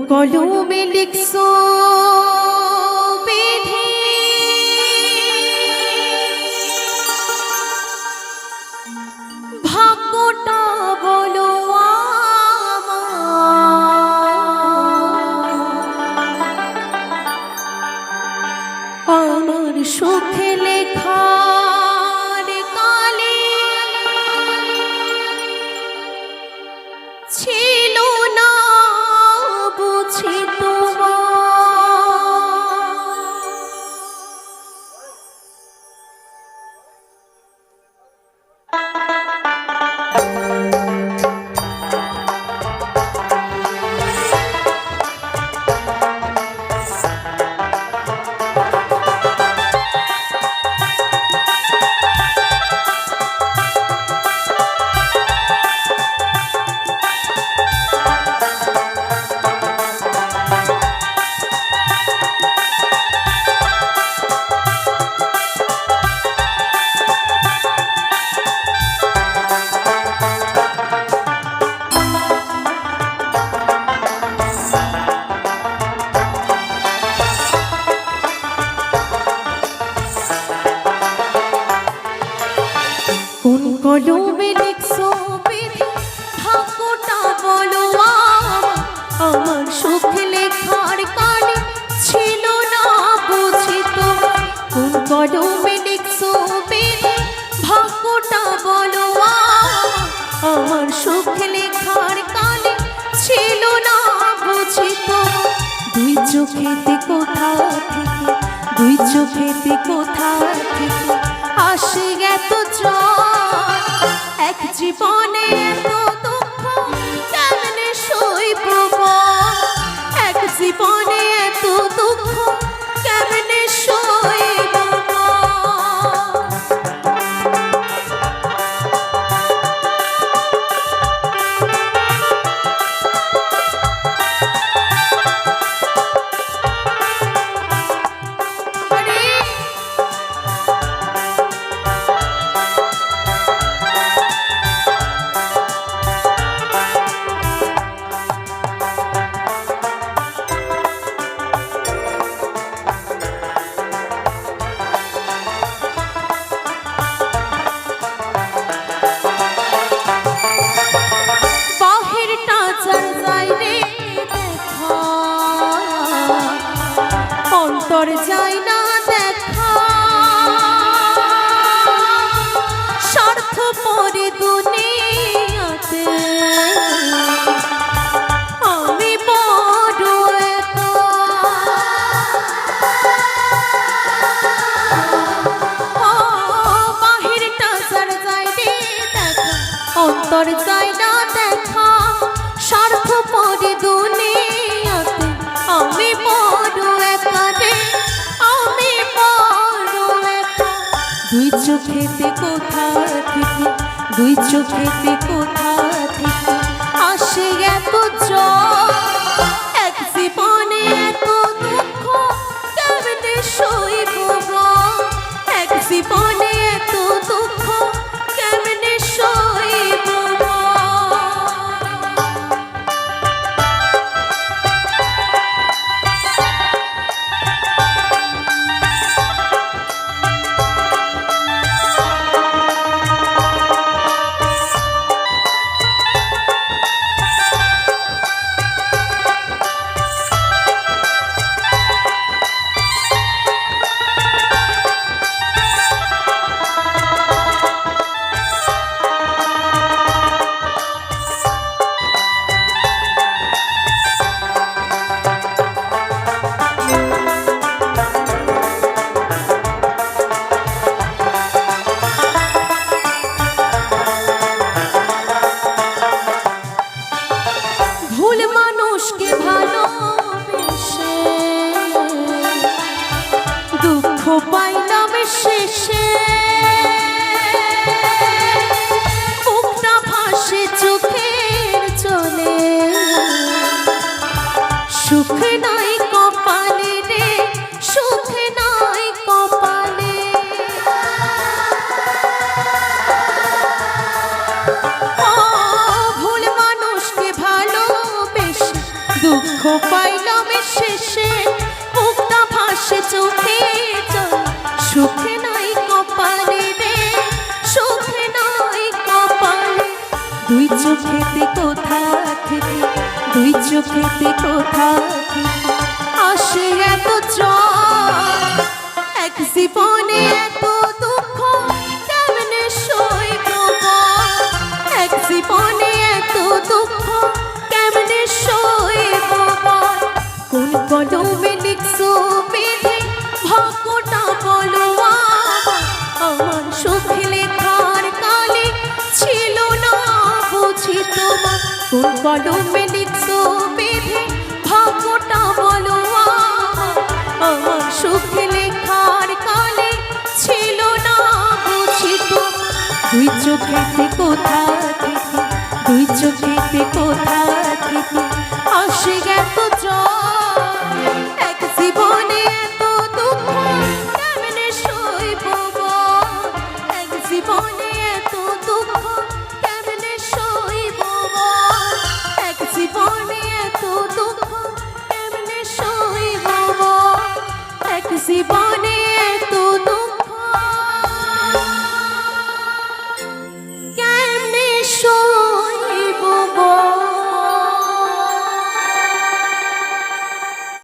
কলমে লিখছো বিধি, ভাগ্যটা বলো আমার সুখে লেখার কালে ছিল না বুঝি কোন কলমে লিখছো বিধি, ভাগ্যটা বলো আমার সুখে লেখার কালে ছিল না বুঝি তোমার। কোন কলমে লিখছো বিধি, ভাগ্যটা বলো আমার সুখে লেখার কালে ছিল না বুঝি তোমার। দুই চোখেতে কোথা থেকে, দুই চোখেতে কোথা থেকে আসে এত জল, এক জীবনে এত দুঃখ কেমনে সইব, এক জীবনে এত দুঃখ কেমনে সইব। অন্তর যায় না দেখা, স্বার্থপরি দুনিয়াতে আমি বড় একা। বাহিরটা যার যায় রে দেখা, অন্তর যায় না দেখা, স্বার্থপরি দুনিয়াতে আমি বড় একা রে, আমি বড় একা। দুই চোখেতে কোথা থেকে, দুই চোখেতে কোথা থেকে আসে এত জল, এক জীবনে এত দুঃখ কেমনে সইব, এক জীবনে এত দুঃখ কেমনে সইব। পাইলাম শেষে মুক্তা ভাসে চোখে জল সুখে নাই কপালে রে সুখে নাই কপালে দুই চোখেতে কোথা থেকে দুই চোখেতে কোথা থেকে আসে এত জল এক জীবনে এত দুঃখ কেমনে সইব বল এক জীবনে এত দুঃখ কেমনে সইব বল কোন কলমে লিখছো বিধি ভাগ্যটা বলো আমার সুখ লেখার কালে ছিল না বুঝি তোমার কোন কলমে লিখছো বিধি ভাগ্যটা বলো আমার সুখ লেখার কালে ছিল না বুঝি তোমার দুই চোখেতে কোথা থেকে দুই চোখেতে কোথা থেকে আসে এত জল এক জীবনে এত দুঃখ কেমনে সইব বল এক জীবনে এত দুঃখ কেমনে সইব বল এক জীবনে এত দুঃখ কেমনে সইব বল এক জীবনে